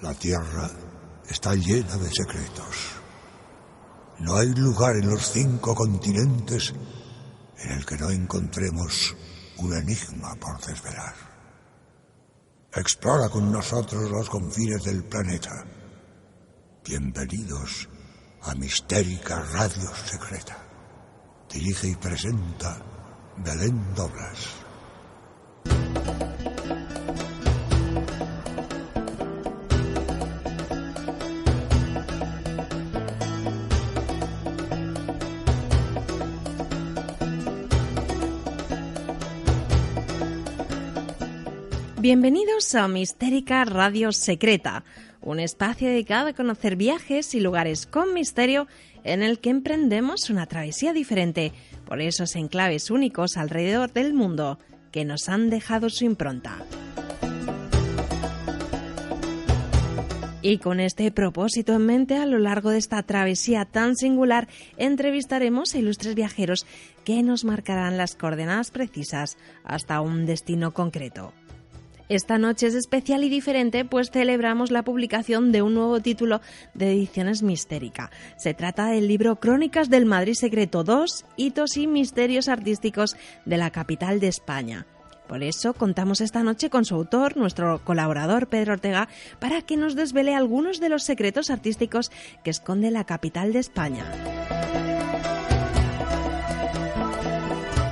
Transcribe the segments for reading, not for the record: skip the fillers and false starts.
La Tierra está llena de secretos. No hay lugar en los 5 continentes en el que no encontremos un enigma por desvelar. Explora con nosotros los confines del planeta. Bienvenidos a Mistérica Radio Secreta. Dirige y presenta Belén Doblas. Bienvenidos a Mistérica Radio Secreta, un espacio dedicado a conocer viajes y lugares con misterio en el que emprendemos una travesía diferente por esos enclaves únicos alrededor del mundo que nos han dejado su impronta. Y con este propósito en mente, a lo largo de esta travesía tan singular, entrevistaremos a ilustres viajeros que nos marcarán las coordenadas precisas hasta un destino concreto. Esta noche es especial y diferente, pues celebramos la publicación de un nuevo título de Ediciones Mistérica. Se trata del libro Crónicas del Madrid Secreto 2, hitos y misterios artísticos de la capital de España. Por eso contamos esta noche con su autor, nuestro colaborador Pedro Ortega, para que nos desvele algunos de los secretos artísticos que esconde la capital de España.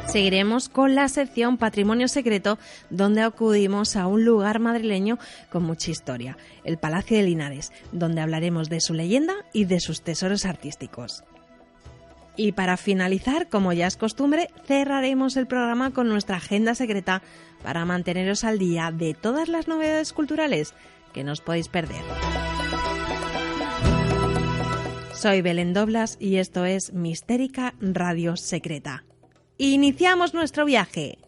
Seguiremos con la sección Patrimonio Secreto, donde acudimos a un lugar madrileño con mucha historia, el Palacio de Linares, donde hablaremos de su leyenda y de sus tesoros artísticos. Y para finalizar, como ya es costumbre, cerraremos el programa con nuestra agenda secreta para manteneros al día de todas las novedades culturales que no os podéis perder. Soy Belén Doblas y esto es Mistérica Radio Secreta. Iniciamos nuestro viaje.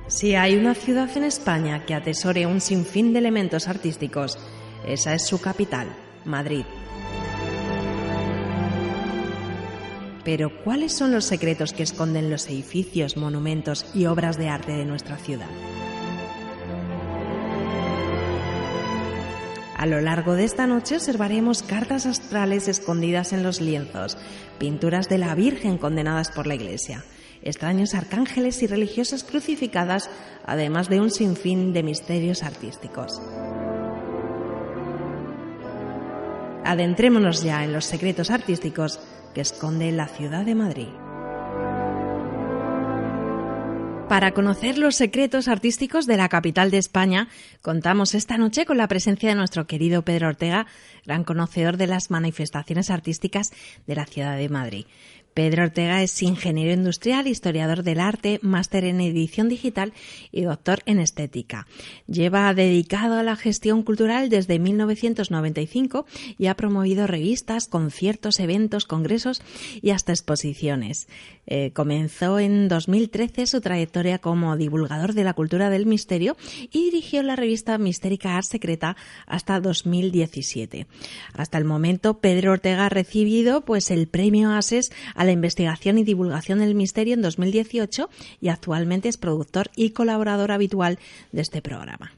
Si hay una ciudad en España que atesore un sinfín de elementos artísticos, esa es su capital, Madrid. Pero, ¿cuáles son los secretos que esconden los edificios, monumentos y obras de arte de nuestra ciudad? A lo largo de esta noche observaremos cartas astrales escondidas en los lienzos, pinturas de la Virgen condenadas por la Iglesia, extraños arcángeles y religiosas crucificadas, además de un sinfín de misterios artísticos. Adentrémonos ya en los secretos artísticos que esconde la ciudad de Madrid. Para conocer los secretos artísticos de la capital de España, contamos esta noche con la presencia de nuestro querido Pedro Ortega, gran conocedor de las manifestaciones artísticas de la ciudad de Madrid. Pedro Ortega es ingeniero industrial, historiador del arte, máster en edición digital y doctor en estética. Lleva dedicado a la gestión cultural desde 1995 y ha promovido revistas, conciertos, eventos, congresos y hasta exposiciones. Comenzó en 2013 su trayectoria como divulgador de la cultura del misterio y dirigió la revista Mistérica Art Secreta hasta 2017. Hasta el momento, Pedro Ortega ha recibido el premio ASES a la investigación y divulgación del misterio en 2018 y actualmente es productor y colaborador habitual de este programa.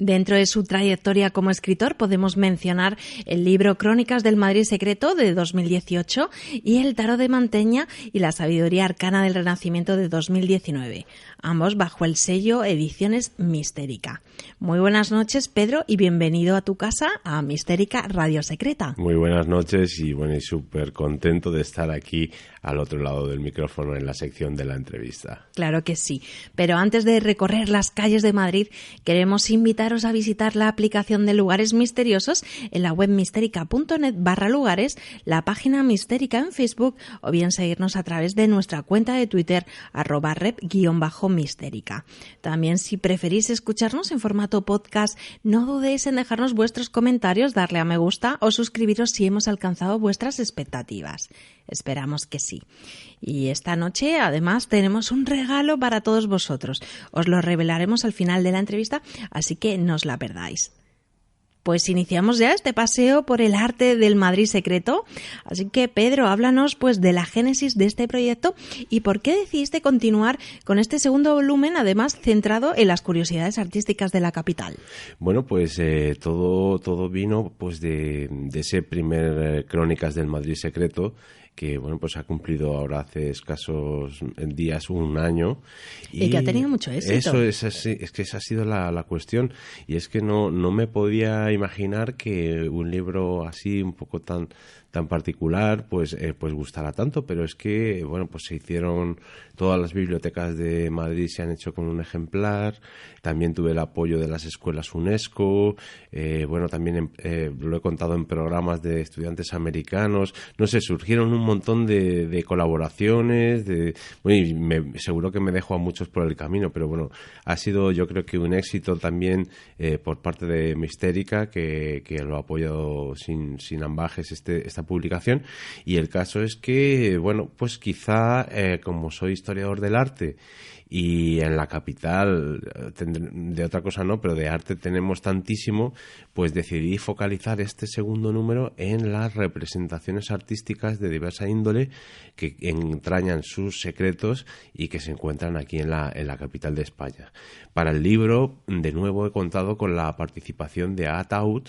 Dentro de su trayectoria como escritor podemos mencionar el libro Crónicas del Madrid Secreto de 2018 y El Tarot de Manteña y la Sabiduría Arcana del Renacimiento de 2019, ambos bajo el sello Ediciones Mistérica. Muy buenas noches, Pedro, y bienvenido a tu casa, a Mistérica Radio Secreta. Muy buenas noches y súper contento de estar aquí al otro lado del micrófono en la sección de la entrevista. Claro que sí, pero antes de recorrer las calles de Madrid, queremos invitaros a visitar la aplicación de Lugares Misteriosos en la web misterica.net/lugares, la página Mistérica en Facebook o bien seguirnos a través de nuestra cuenta de Twitter @rep_mistérica. También, si preferís escucharnos en formato podcast, no dudéis en dejarnos vuestros comentarios, darle a me gusta o suscribiros si hemos alcanzado vuestras expectativas. Esperamos que sí. Y esta noche, además, tenemos un regalo para todos vosotros. Os lo revelaremos al final de la entrevista, así que no os la perdáis. pues iniciamos ya este paseo por el arte del Madrid secreto. Así que, Pedro, háblanos pues de la génesis de este proyecto y por qué decidiste continuar con este segundo volumen, además centrado en las curiosidades artísticas de la capital. Bueno, pues todo vino pues de ese primer Crónicas del Madrid secreto, que bueno, pues ha cumplido ahora hace escasos días un año. Y que ha tenido mucho éxito. Eso es así, es que esa ha sido la cuestión. Y es que no me podía imaginar que un libro así un poco tan particular pues gustara tanto, pero es que bueno, pues se hicieron, todas las bibliotecas de Madrid se han hecho con un ejemplar. También tuve el apoyo de las escuelas UNESCO, bueno, también lo he contado en programas de estudiantes americanos, no sé, surgieron un montón de colaboraciones, bueno, y seguro que me dejo a muchos por el camino, pero bueno, ha sido yo creo que un éxito también por parte de Mistérica, que lo ha apoyado sin ambajes esta publicación. Y el caso es que, bueno, pues quizá como soy historiador del arte y en la capital, de otra cosa no, pero de arte tenemos tantísimo, pues decidí focalizar este segundo número en las representaciones artísticas de diversa índole que entrañan sus secretos y que se encuentran aquí en la capital de España. Para el libro, de nuevo, he contado con la participación de Ataud,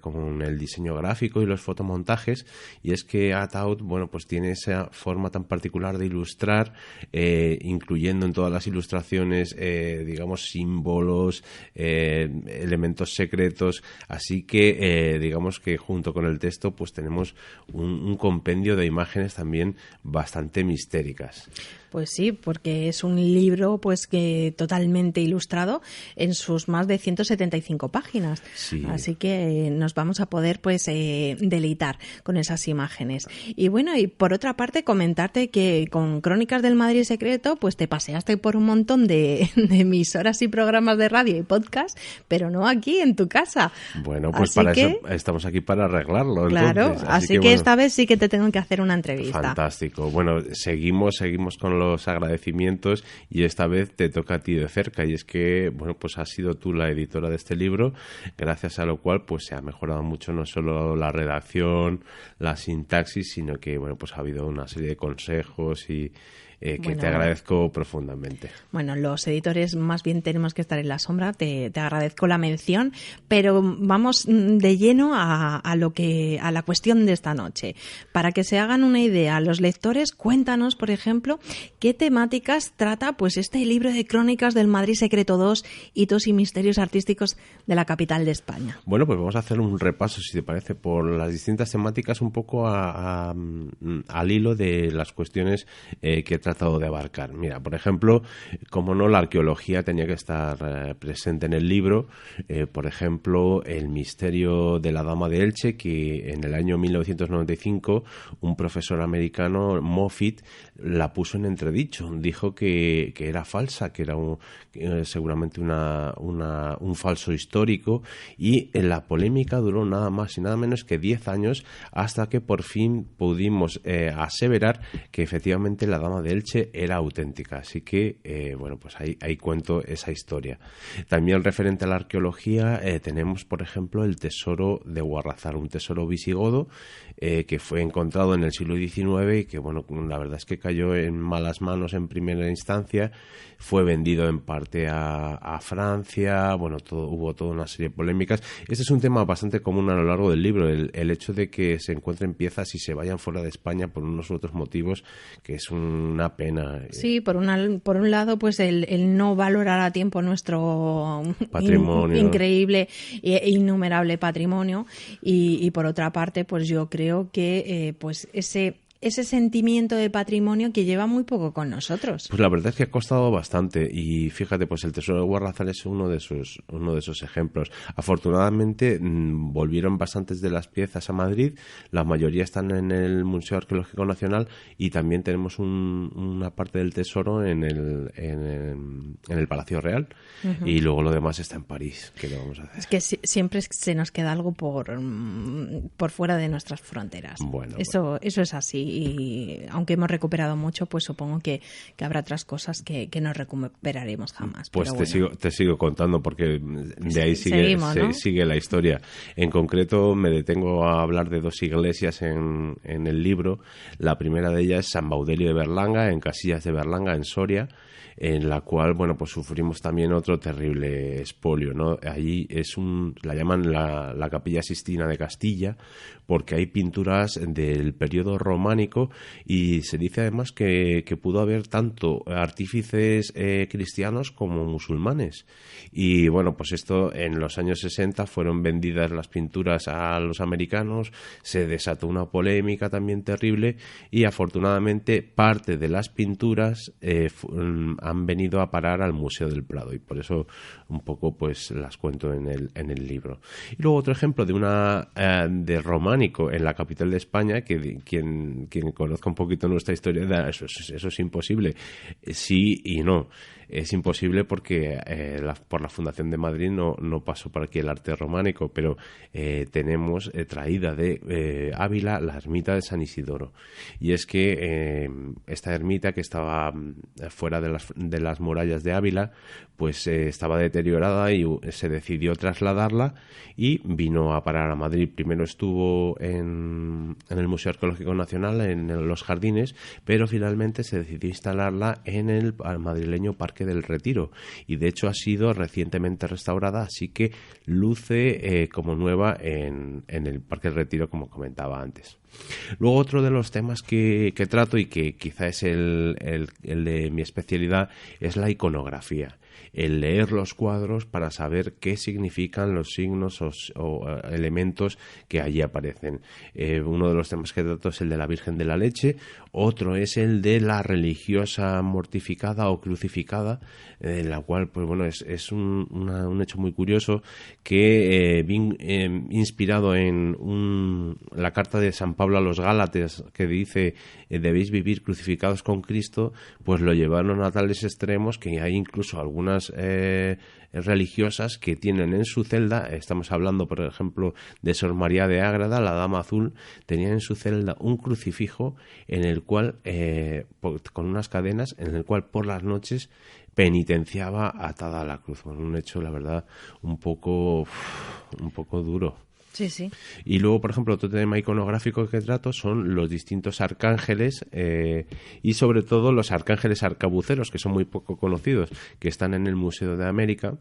con el diseño gráfico y los fotomontajes, y es que Ataud, bueno, pues tiene esa forma tan particular de ilustrar, incluyendo en todas las ilustraciones, digamos, símbolos, elementos secretos, así que digamos que junto con el texto pues tenemos un compendio de imágenes también bastante mistéricas. Pues sí, porque es un libro pues que totalmente ilustrado en sus más de 175 páginas. Sí. Así que nos vamos a poder pues deleitar con esas imágenes. Y bueno, y por otra parte comentarte que con Crónicas del Madrid secreto pues te paseaste por un montón de emisoras y programas de radio y podcast, pero no aquí en tu casa. Bueno, pues así para que, eso estamos aquí para arreglarlo. Claro, entonces. así que bueno, esta vez sí que te tengo que hacer una entrevista. Fantástico. Bueno, seguimos con los agradecimientos y esta vez te toca a ti de cerca, y es que, bueno, pues has sido tú la editora de este libro, gracias a lo cual pues se ha mejorado mucho no solo la redacción, la sintaxis, sino que, bueno, pues ha habido una serie de consejos y que te agradezco profundamente. Bueno, los editores más bien tenemos que estar en la sombra, te agradezco la mención, pero vamos de lleno a la cuestión de esta noche. Para que se hagan una idea, los lectores, cuéntanos, por ejemplo, qué temáticas trata pues este libro de Crónicas del Madrid secreto 2, hitos y misterios artísticos de la capital de España. Bueno, pues vamos a hacer un repaso, si te parece, por las distintas temáticas, un poco al hilo de las cuestiones que he tratado de abarcar. Mira, por ejemplo, como no, la arqueología tenía que estar presente en el libro. Por ejemplo, el misterio de la Dama de Elche, que en el año 1995 un profesor americano, Moffitt, la puso en entredicho. Dijo que era falsa, que era seguramente un falso histórico, y la polémica duró nada más y nada menos que 10 años hasta que por fin pudimos aseverar que efectivamente la Dama de Elche era auténtica. Así que, bueno, pues ahí cuento esa historia. También referente a la arqueología tenemos, por ejemplo, el tesoro de Guarrazar, un tesoro visigodo que fue encontrado en el siglo XIX y que, bueno, la verdad es que cayó en malas manos en primera instancia, fue vendido en parte a Francia, bueno, hubo toda una serie de polémicas. Este es un tema bastante común a lo largo del libro, el hecho de que se encuentren piezas y se vayan fuera de España por unos u otros motivos, que es una pena. Sí, por un lado, pues el no valorar a tiempo nuestro patrimonio, increíble e innumerable patrimonio, y por otra parte, pues yo creo que pues ese sentimiento de patrimonio que lleva muy poco con nosotros. Pues la verdad es que ha costado bastante, y fíjate, pues el tesoro de Guarrazar es uno de esos ejemplos. Afortunadamente volvieron bastantes de las piezas a Madrid, la mayoría están en el Museo Arqueológico Nacional, y también tenemos una parte del tesoro en el Palacio Real, y luego lo demás está en París. ¿Qué le vamos a hacer? Es que siempre se nos queda algo por fuera de nuestras fronteras. Bueno, eso es así. y aunque hemos recuperado mucho, pues supongo que habrá otras cosas que no recuperaremos jamás. Pues pero te sigo contando, porque de ahí seguimos, ¿no? sigue la historia. En concreto me detengo a hablar de 2 iglesias en el libro. La primera de ellas es San Baudelio de Berlanga, en Casillas de Berlanga, en Soria, en la cual, bueno, pues sufrimos también otro terrible expolio, ¿no? Allí la llaman la Capilla Sixtina de Castilla, porque hay pinturas del periodo románico, y se dice además que pudo haber tanto artífices cristianos como musulmanes. Y bueno, pues esto en los años 60 fueron vendidas las pinturas a los americanos, se desató una polémica también terrible, y afortunadamente parte de las pinturas han venido a parar al Museo del Prado, y por eso un poco pues las cuento en el libro. Y luego otro ejemplo de románico en la capital de España, que quien conozca un poquito nuestra historia, eso es imposible. Sí y no. Es imposible porque por la Fundación de Madrid no pasó por aquí el arte románico, pero tenemos traída de Ávila la ermita de San Isidoro. Y es que esta ermita, que estaba fuera de las murallas de Ávila, pues estaba deteriorada y se decidió trasladarla y vino a parar a Madrid. Primero estuvo en el Museo Arqueológico Nacional, en los jardines, pero finalmente se decidió instalarla en el madrileño Parque del Retiro, y de hecho ha sido recientemente restaurada, así que luce como nueva en el Parque del Retiro, como comentaba antes. Luego otro de los temas que trato, y que quizá es el de mi especialidad, es la iconografía. El leer los cuadros para saber qué significan los signos o elementos que allí aparecen. Uno de los temas que trato es el de la Virgen de la Leche, otro es el de la religiosa mortificada o crucificada, en la cual, pues bueno, es un hecho muy curioso, que inspirado en la carta de San Pablo a los Gálatas, que dice debéis vivir crucificados con Cristo, pues lo llevaron a tales extremos que hay incluso algunas religiosas que tienen en su celda, estamos hablando por ejemplo de Sor María de Ágreda, la Dama Azul, tenía en su celda un crucifijo en el cual, con unas cadenas, en el cual por las noches penitenciaba atada a la cruz. Bueno, un hecho, la verdad, un poco duro. Sí, sí. Y luego, por ejemplo, otro tema iconográfico que trato son los distintos arcángeles, y sobre todo los arcángeles arcabuceros, que son muy poco conocidos, que están en el Museo de América,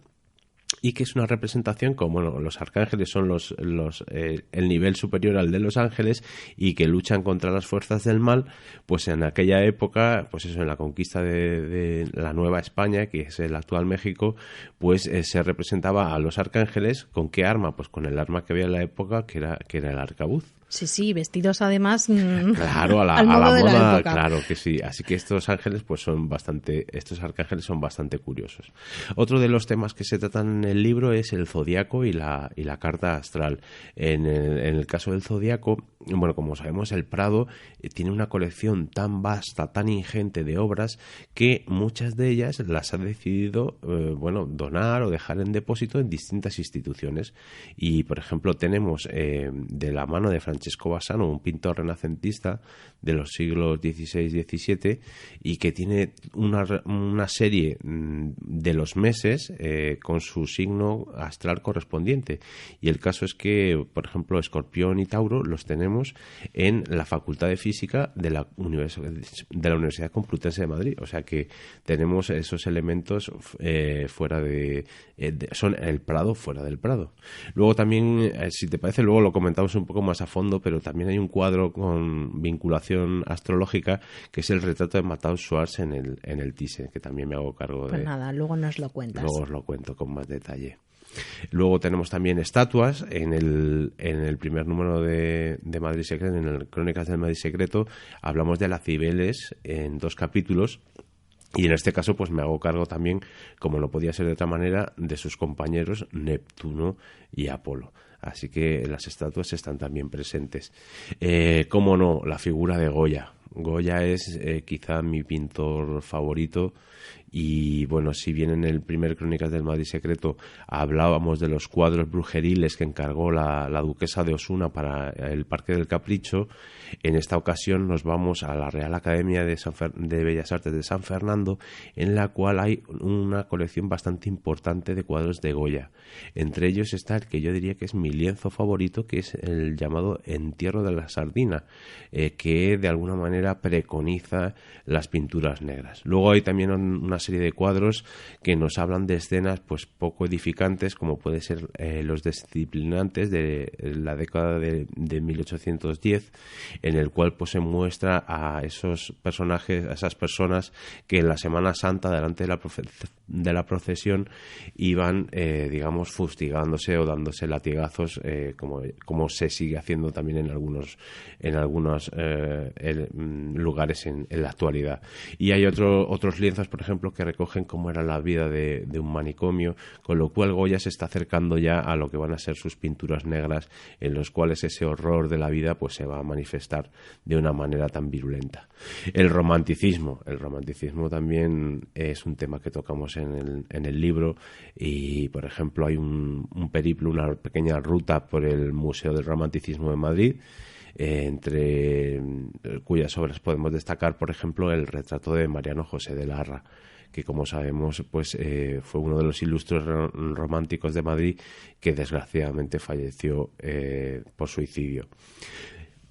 y que es una representación como, bueno, los arcángeles son el nivel superior al de los ángeles, y que luchan contra las fuerzas del mal. Pues en aquella época, pues eso, en la conquista de la Nueva España, que es el actual México, pues se representaba a los arcángeles. ¿Con qué arma? Pues con el arma que había en la época, que era el arcabuz. Sí, sí, vestidos además claro, a la moda, claro que sí. Así que estos ángeles, pues estos arcángeles son bastante curiosos. Otro de los temas que se tratan en el libro es el zodiaco y la carta astral. En el caso del zodiaco, bueno, como sabemos, el Prado tiene una colección tan vasta, tan ingente de obras, que muchas de ellas las ha decidido donar o dejar en depósito en distintas instituciones. Y, por ejemplo, tenemos de la mano de Francesco Bassano, un pintor renacentista de los siglos XVI y XVII, y que tiene una serie de los meses con su signo astral correspondiente. Y el caso es que, por ejemplo, Escorpión y Tauro los tenemos en la Facultad de Física de la Universidad Complutense de Madrid. O sea que tenemos esos elementos son el Prado fuera del Prado. Luego también, si te parece, luego lo comentamos un poco más a fondo, pero también hay un cuadro con vinculación astrológica, que es el retrato de Matthäus Schwarz en el Thyssen, que también me hago cargo de. Pues nada, luego nos lo cuentas. Luego os lo cuento con más detalle. Luego tenemos también estatuas. En el primer número de Madrid Secreto, en el Crónicas del Madrid Secreto, hablamos de las Cibeles en 2 capítulos. Y en este caso, pues me hago cargo también, como no podía ser de otra manera, de sus compañeros Neptuno y Apolo. Así que las estatuas están también presentes. Cómo no, la figura de Goya. Goya es quizá mi pintor favorito, Y bueno, si bien en el primer Crónicas del Madrid Secreto hablábamos de los cuadros brujeriles que encargó la duquesa de Osuna para el Parque del Capricho, en esta ocasión nos vamos a la Real Academia de Bellas Artes de San Fernando, en la cual hay una colección bastante importante de cuadros de Goya. Entre ellos está el que yo diría que es mi lienzo favorito, que es el llamado Entierro de la Sardina, que de alguna manera preconiza las pinturas negras. Luego hay también una serie de cuadros que nos hablan de escenas pues poco edificantes, como puede ser Los Disciplinantes de la década de 1810, en el cual pues se muestra a esos personajes, a esas personas que en la Semana Santa, delante de la procesión, iban digamos fustigándose o dándose latigazos, como se sigue haciendo también en algunos lugares en la actualidad. Y hay otros lienzos, por ejemplo, que recogen cómo era la vida de un manicomio, con lo cual Goya se está acercando ya a lo que van a ser sus pinturas negras, en los cuales ese horror de la vida pues se va a manifestar de una manera tan virulenta. El romanticismo también es un tema que tocamos en el libro, y por ejemplo hay un periplo, una pequeña ruta por el Museo del Romanticismo de Madrid, entre cuyas obras podemos destacar, por ejemplo, el retrato de Mariano José de Larra, que como sabemos pues fue uno de los ilustres románticos de Madrid que desgraciadamente falleció por suicidio.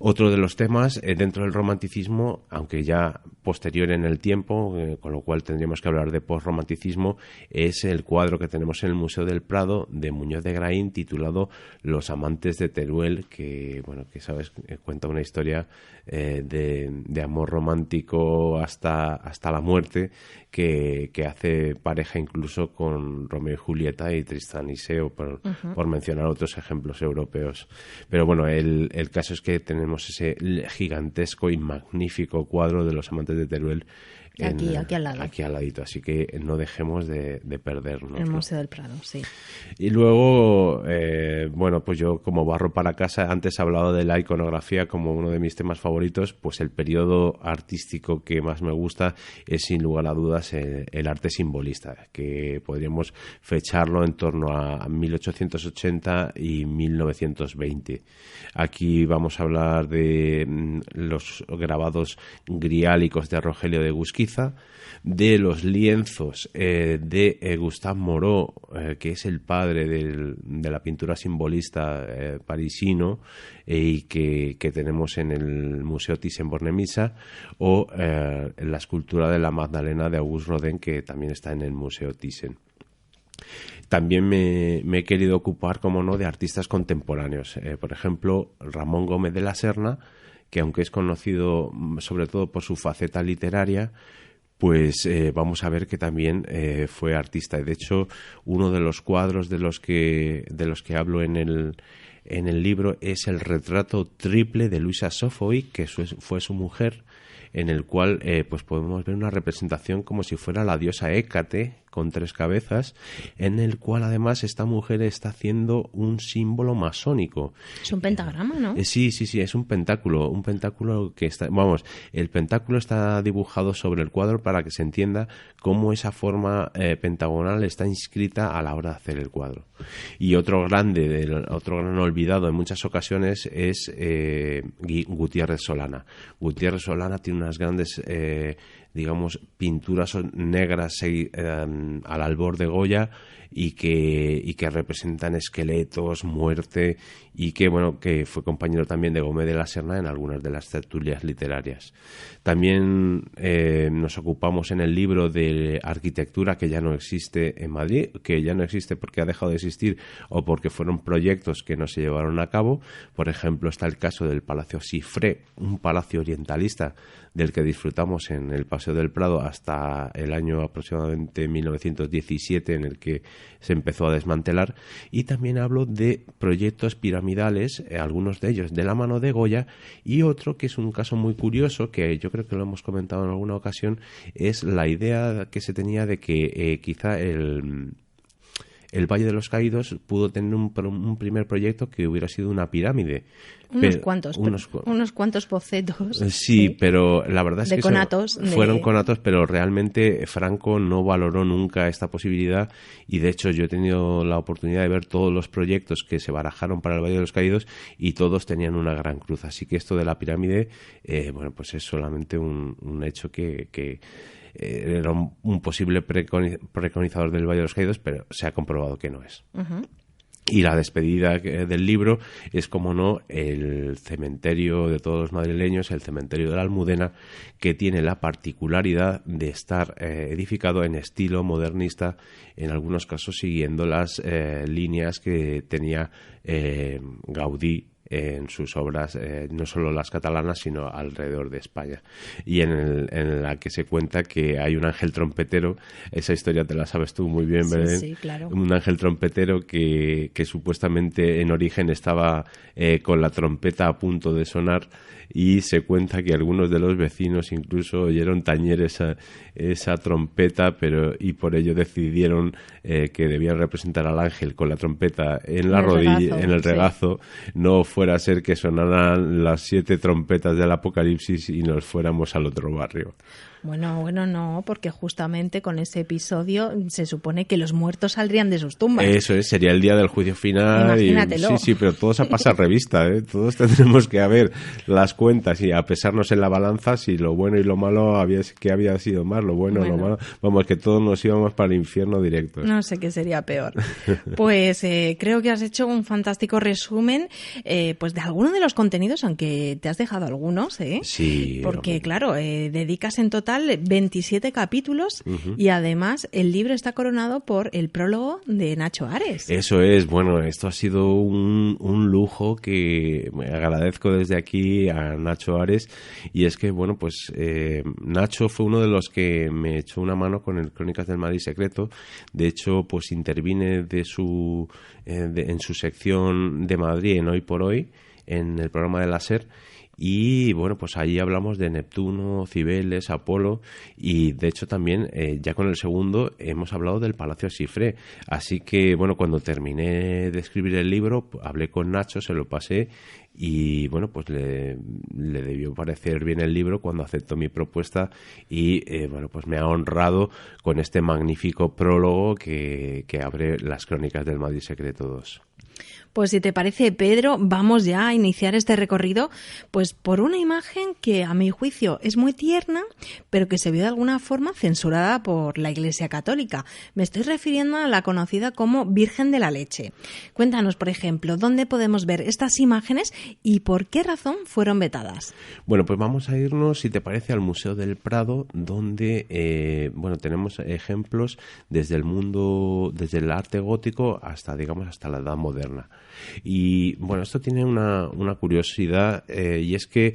Otro de los temas dentro del romanticismo, aunque ya posterior en el tiempo, con lo cual tendríamos que hablar de postromanticismo, es el cuadro que tenemos en el Museo del Prado de Muñoz de Graín, titulado Los amantes de Teruel, que sabes, cuenta una historia de amor romántico hasta la muerte, que hace pareja incluso con Romeo y Julieta y Tristán y Iseo, por mencionar otros ejemplos europeos. Pero bueno, el caso es que tenemos ese gigantesco y magnífico cuadro de Los amantes de Teruel aquí al lado. Aquí al ladito, así que no dejemos de perdernos. El Museo del Prado, sí. Y luego, pues yo como barro para casa, antes he hablado de la iconografía como uno de mis temas favoritos, pues el periodo artístico que más me gusta es sin lugar a dudas el arte simbolista, que podríamos fecharlo en torno a 1880 y 1920. Aquí vamos a hablar de los grabados griálicos de Rogelio de Gusquiza, de los lienzos de Gustave Moreau, que es el padre de la pintura simbolista parisino, y que tenemos en el Museo Thyssen-Bornemisza, o la escultura de la Magdalena de Auguste Rodin, que también está en el Museo Thyssen. También me he querido ocupar, como no, de artistas contemporáneos. Por ejemplo, Ramón Gómez de la Serna, que aunque es conocido sobre todo por su faceta literaria, pues vamos a ver que también fue artista. Y de hecho, uno de los cuadros de los que hablo en el libro es el retrato triple de Luisa Sofovich, que fue su mujer, en el cual pues podemos ver una representación como si fuera la diosa Hécate con 3 cabezas, en el cual además esta mujer está haciendo un símbolo masónico. Es un pentagrama, ¿no? Sí, es un pentáculo que está, el pentáculo está dibujado sobre el cuadro para que se entienda cómo esa forma pentagonal está inscrita a la hora de hacer el cuadro. Y otro gran olvidado en muchas ocasiones es Gutiérrez Solana. Gutiérrez Solana tiene unas grandes pinturas negras al albor de Goya, y que representan esqueletos, muerte, y que fue compañero también de Gómez de la Serna en algunas de las tertulias literarias. También nos ocupamos en el libro de arquitectura, que ya no existe en Madrid, que ya no existe porque ha dejado de existir o porque fueron proyectos que no se llevaron a cabo. Por ejemplo, está el caso del Palacio Cifré, un palacio orientalista del que disfrutamos en el Paseo del Prado hasta el año aproximadamente 1917, en el que se empezó a desmantelar. Y también hablo de proyectos piramidales, algunos de ellos de la mano de Goya, y otro que es un caso muy curioso, que yo creo que lo hemos comentado en alguna ocasión, es la idea que se tenía de que quizá el el Valle de los Caídos pudo tener un primer proyecto que hubiera sido una pirámide. Unos cuantos bocetos. Sí, pero la verdad es que fueron conatos, pero realmente Franco no valoró nunca esta posibilidad, y de hecho yo he tenido la oportunidad de ver todos los proyectos que se barajaron para el Valle de los Caídos y todos tenían una gran cruz. Así que esto de la pirámide, pues es solamente un hecho que era un posible preconizador del Valle de los Caídos, pero se ha comprobado que no es. Uh-huh. Y la despedida del libro es, como no, el cementerio de todos los madrileños, el cementerio de la Almudena, que tiene la particularidad de estar edificado en estilo modernista, en algunos casos siguiendo las líneas que tenía Gaudí en sus obras, no solo las catalanas, sino alrededor de España. Y en la que se cuenta que hay un ángel trompetero, esa historia te la sabes tú muy bien, Belén. Sí, claro. Un ángel trompetero que supuestamente en origen estaba con la trompeta a punto de sonar, y se cuenta que algunos de los vecinos incluso oyeron tañer esa trompeta, y por ello decidieron que debían representar al ángel con la trompeta en la rodilla, en el regazo, no fuera a ser que sonaran las 7 trompetas del Apocalipsis y nos fuéramos al otro barrio. Bueno, no, porque justamente con ese episodio se supone que los muertos saldrían de sus tumbas. Eso es, sería el día del juicio final. Imagínatelo. Sí, pero todos a pasar revista, ¿eh? Todos tendremos que ver las cuentas y a pesarnos en la balanza si lo bueno y lo malo había sido más, lo bueno o lo malo. Vamos, que todos nos íbamos para el infierno directos. No sé qué sería peor. Pues creo que has hecho un fantástico resumen pues de alguno de los contenidos, aunque te has dejado algunos, ¿eh? Sí. Porque, claro, dedicas en total 27 capítulos, uh-huh, y además el libro está coronado por el prólogo de Nacho Ares. Eso es, bueno, esto ha sido un lujo que me agradezco desde aquí a Nacho Ares, y es que, bueno, pues Nacho fue uno de los que me echó una mano con el Crónicas del Madrid Secreto. De hecho, pues intervine en su sección de Madrid en Hoy por Hoy, en el programa de la SER. Y bueno, pues allí hablamos de Neptuno, Cibeles, Apolo, y de hecho también ya con el segundo hemos hablado del Palacio Cifré. Así que bueno, cuando terminé de escribir el libro, hablé con Nacho, se lo pasé, y bueno, pues le debió parecer bien el libro cuando aceptó mi propuesta, y bueno, pues me ha honrado con este magnífico prólogo que abre las Crónicas del Madrid Secreto 2. Pues si te parece, Pedro, vamos ya a iniciar este recorrido pues por una imagen que a mi juicio es muy tierna, pero que se vio de alguna forma censurada por la Iglesia Católica. Me estoy refiriendo a la conocida como Virgen de la Leche. Cuéntanos, por ejemplo, ¿dónde podemos ver estas imágenes y por qué razón fueron vetadas? Bueno, pues vamos a irnos, si te parece, al Museo del Prado, donde bueno, tenemos ejemplos desde el mundo, desde el arte gótico hasta, digamos, hasta la Edad Moderna. Y bueno, esto tiene una curiosidad, y es que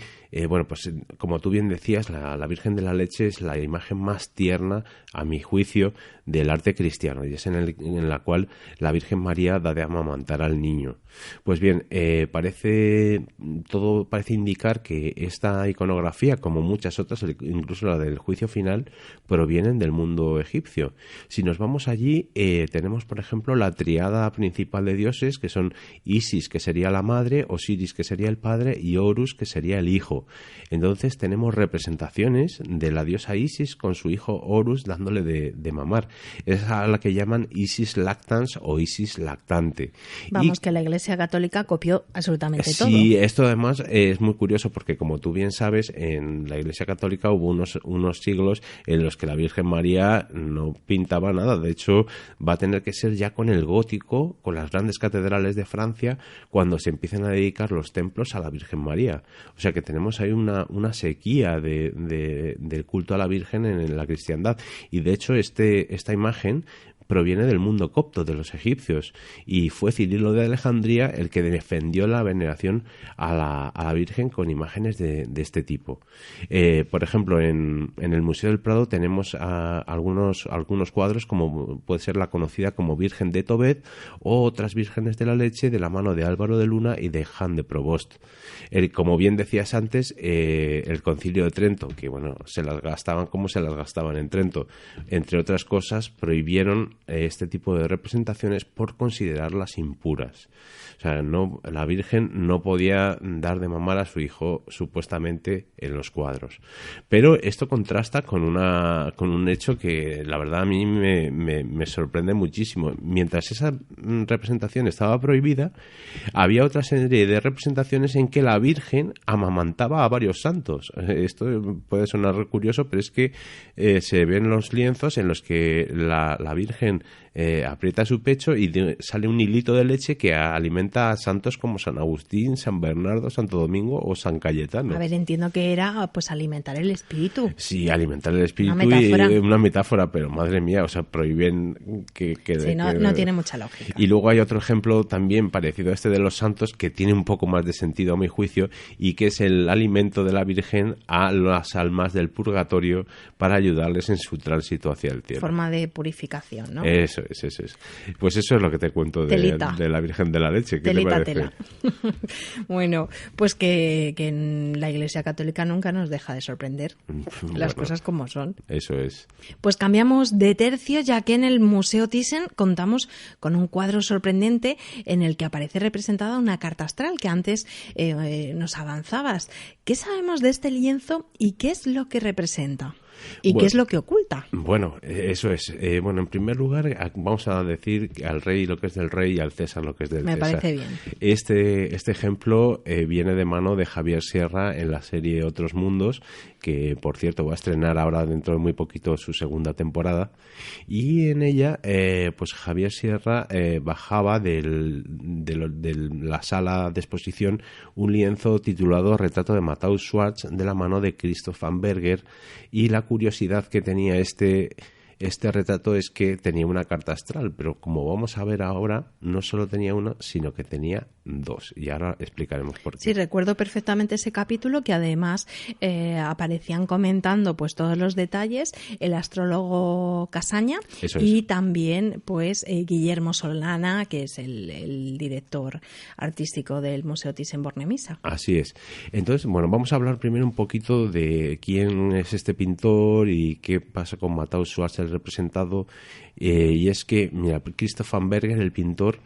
bueno, pues como tú bien decías, la Virgen de la Leche es la imagen más tierna, a mi juicio, del arte cristiano, y es en la cual la Virgen María da de amamantar al niño. Pues bien, todo parece indicar que esta iconografía, como muchas otras, incluso la del juicio final, provienen del mundo egipcio. Si nos vamos allí, tenemos, por ejemplo, la triada principal de dioses, que son Isis, que sería la madre, Osiris, que sería el padre, y Horus, que sería el hijo. Entonces tenemos representaciones de la diosa Isis con su hijo Horus dándole de mamar. Es a la que llaman Isis lactans o Isis lactante. Vamos, que la Iglesia Católica copió absolutamente todo. Sí, esto además es muy curioso porque, como tú bien sabes, en la Iglesia Católica hubo unos siglos en los que la Virgen María no pintaba nada. De hecho, va a tener que ser ya con el gótico, con las grandes catedrales de Francia, cuando se empiecen a dedicar los templos a la Virgen María. O sea que tenemos ahí una sequía del culto a la Virgen en la cristiandad. Y de hecho esta imagen proviene del mundo copto, de los egipcios, y fue Cirilo de Alejandría el que defendió la veneración a la Virgen con imágenes de este tipo. Por ejemplo, en el Museo del Prado tenemos algunos cuadros, como puede ser la conocida como Virgen de Tobet, o otras vírgenes de la leche de la mano de Álvaro de Luna y de Jan de Provost. Como bien decías antes, el Concilio de Trento, que bueno, se las gastaban como se las gastaban en Trento, entre otras cosas, prohibieron este tipo de representaciones por considerarlas impuras. O sea, la Virgen no podía dar de mamar a su hijo supuestamente en los cuadros. Pero esto contrasta con un hecho que la verdad a mí me sorprende muchísimo. Mientras esa representación estaba prohibida, había otra serie de representaciones en que la Virgen amamantaba a varios santos. Esto puede sonar curioso, pero es que se ven los lienzos en los que la Virgen aprieta su pecho y sale un hilito de leche que alimenta a santos como San Agustín, San Bernardo, Santo Domingo o San Cayetano. A ver, entiendo que era pues alimentar el espíritu. Sí, alimentar el espíritu. Una metáfora, pero madre mía, o sea, prohíben que sí, no tiene mucha lógica. Y luego hay otro ejemplo también parecido a este de los santos que tiene un poco más de sentido a mi juicio y que es el alimento de la Virgen a las almas del purgatorio para ayudarles en su tránsito hacia el cielo. Forma de purificación, ¿no? Eso es. Pues eso es lo que te cuento de la Virgen de la Leche. ¿Qué Telita, te parece? Bueno, pues que en la Iglesia Católica nunca nos deja de sorprender las cosas como son. Eso es. Pues cambiamos de tercio, ya que en el Museo Thyssen contamos con un cuadro sorprendente en el que aparece representada una carta astral que antes nos avanzabas. ¿Qué sabemos de este lienzo y qué es lo que representa? ¿Y qué es lo que oculta? Bueno, eso es. En primer lugar, vamos a decir al rey lo que es del rey y al César lo que es del César. Me parece bien. Este ejemplo viene de mano de Javier Sierra en la serie Otros Mundos, que por cierto va a estrenar ahora dentro de muy poquito su segunda temporada. Y en ella, pues Javier Sierra bajaba de la sala de exposición un lienzo titulado Retrato de Matthäus Schwarz de la mano de Christoph Amberger, y la curiosidad que tenía este retrato es que tenía una carta astral, pero como vamos a ver ahora, no solo tenía una, sino que tenía dos. Y ahora explicaremos por qué. Sí, recuerdo perfectamente ese capítulo, que además aparecían comentando pues todos los detalles el astrólogo Casaña y también pues Guillermo Solana, que es el director artístico del Museo Thyssen-Bornemisza. Así es. Entonces, vamos a hablar primero un poquito de quién es este pintor y qué pasa con Matthäus Schwarz, el representado. Y es que, mira, Christoph Amberger, el pintor,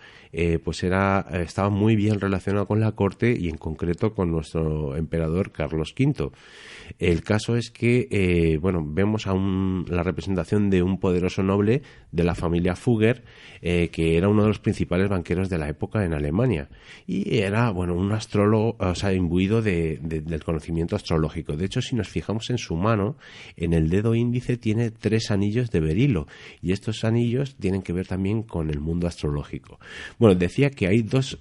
pues estaba muy bien relacionado con la corte y en concreto con nuestro emperador Carlos V. El caso es que, vemos la representación de un poderoso noble de la familia Fugger, que era uno de los principales banqueros de la época en Alemania. Y era, un astrólogo, o sea, imbuido del conocimiento astrológico. De hecho, si nos fijamos en su mano, en el dedo índice tiene 3 anillos de berilo. Y estos anillos tienen que ver también con el mundo astrológico. Bueno, decía que hay dos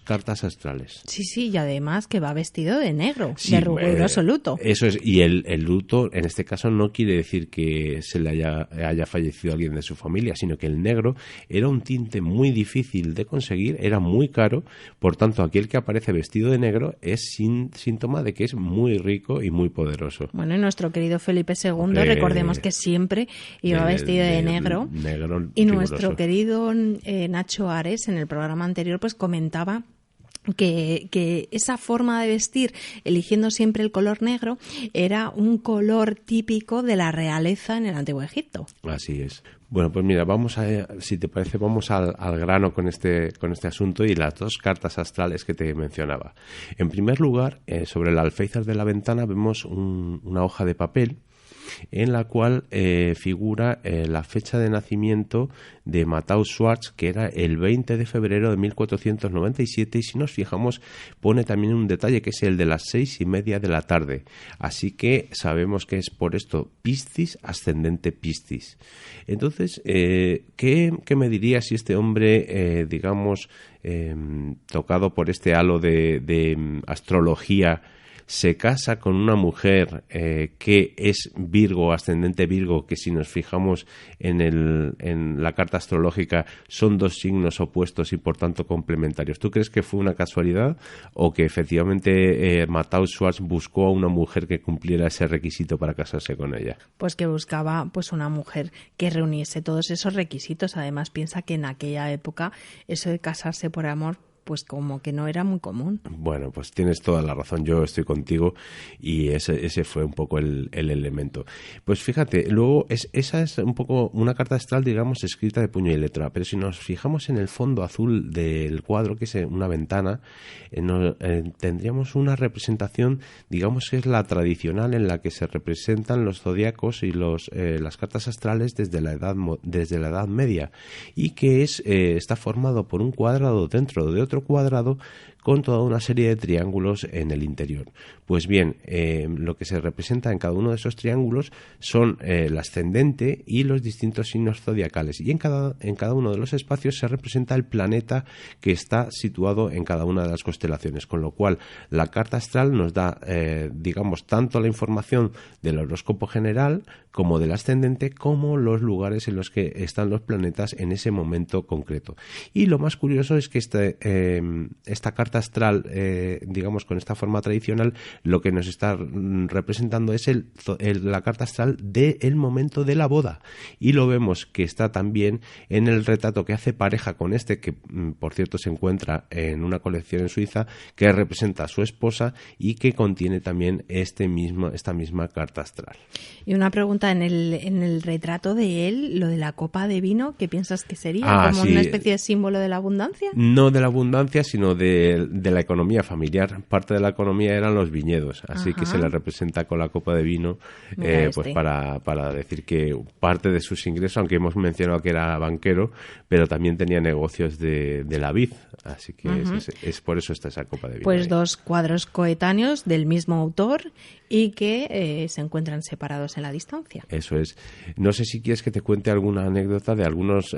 cartas astrales. Sí, y además que va vestido de negro, de riguroso luto. Eso es, y el luto en este caso no quiere decir que se le haya fallecido alguien de su familia, sino que el negro era un tinte muy difícil de conseguir, era muy caro, por tanto aquel que aparece vestido de negro es síntoma de que es muy rico y muy poderoso. Bueno, y nuestro querido Felipe II, recordemos que siempre iba vestido de negro y riguroso. Nuestro querido Nacho Ares en el programa anterior pues comentaba que esa forma de vestir, eligiendo siempre el color negro, era un color típico de la realeza en el Antiguo Egipto. Así es. Bueno, pues mira, si te parece, vamos al grano con este asunto y las 2 cartas astrales que te mencionaba. En primer lugar, sobre el alféizar de la ventana vemos una hoja de papel en la cual figura la fecha de nacimiento de Matthäus Schwarz, que era el 20 de febrero de 1497, y si nos fijamos pone también un detalle que es el de las 6:30 de la tarde, así que sabemos que es por esto Piscis, ascendente Piscis. Entonces, ¿qué me dirías si este hombre, tocado por este halo de astrología, se casa con una mujer que es Virgo, ascendente Virgo, que si nos fijamos en la carta astrológica son 2 signos opuestos y por tanto complementarios? ¿Tú crees que fue una casualidad o que efectivamente Matthäus Schwarz buscó a una mujer que cumpliera ese requisito para casarse con ella? Pues que buscaba una mujer que reuniese todos esos requisitos. Además, piensa que en aquella época eso de casarse por amor pues como que no era muy común. Bueno, pues tienes toda la razón, yo estoy contigo y ese fue un poco el elemento. Pues fíjate, luego esa es un poco una carta astral, digamos, escrita de puño y letra, pero si nos fijamos en el fondo azul del cuadro, que es una ventana, tendríamos una representación, digamos que es la tradicional, en la que se representan los zodiacos y las cartas astrales desde la Edad Media, y que está formado por un cuadrado dentro de otro cuadrado con toda una serie de triángulos en el interior. Pues bien, lo que se representa en cada uno de esos triángulos son el ascendente y los distintos signos zodiacales, y en cada uno de los espacios se representa el planeta que está situado en cada una de las constelaciones, con lo cual la carta astral nos da, digamos, tanto la información del horóscopo general como del ascendente, como los lugares en los que están los planetas en ese momento concreto. Y lo más curioso es que esta carta astral, digamos, con esta forma tradicional, lo que nos está representando es la carta astral del momento de la boda, y lo vemos que está también en el retrato que hace pareja con que por cierto se encuentra en una colección en Suiza, que representa a su esposa y que contiene también esta misma carta astral. Y una pregunta, en el retrato de él, lo de la copa de vino, ¿qué piensas que sería? ¿Como una especie de símbolo de la abundancia? No de la abundancia, sino de la economía familiar. Parte de la economía eran los viñedos, así que se le representa con la copa de vino, pues para decir que parte de sus ingresos, aunque hemos mencionado que era banquero, pero también tenía negocios de la vid, así que es por eso está esa copa de vino. Pues ahí. Dos cuadros coetáneos del mismo autor y que se encuentran separados en la distancia. Eso es. No sé si quieres que te cuente alguna anécdota de algunos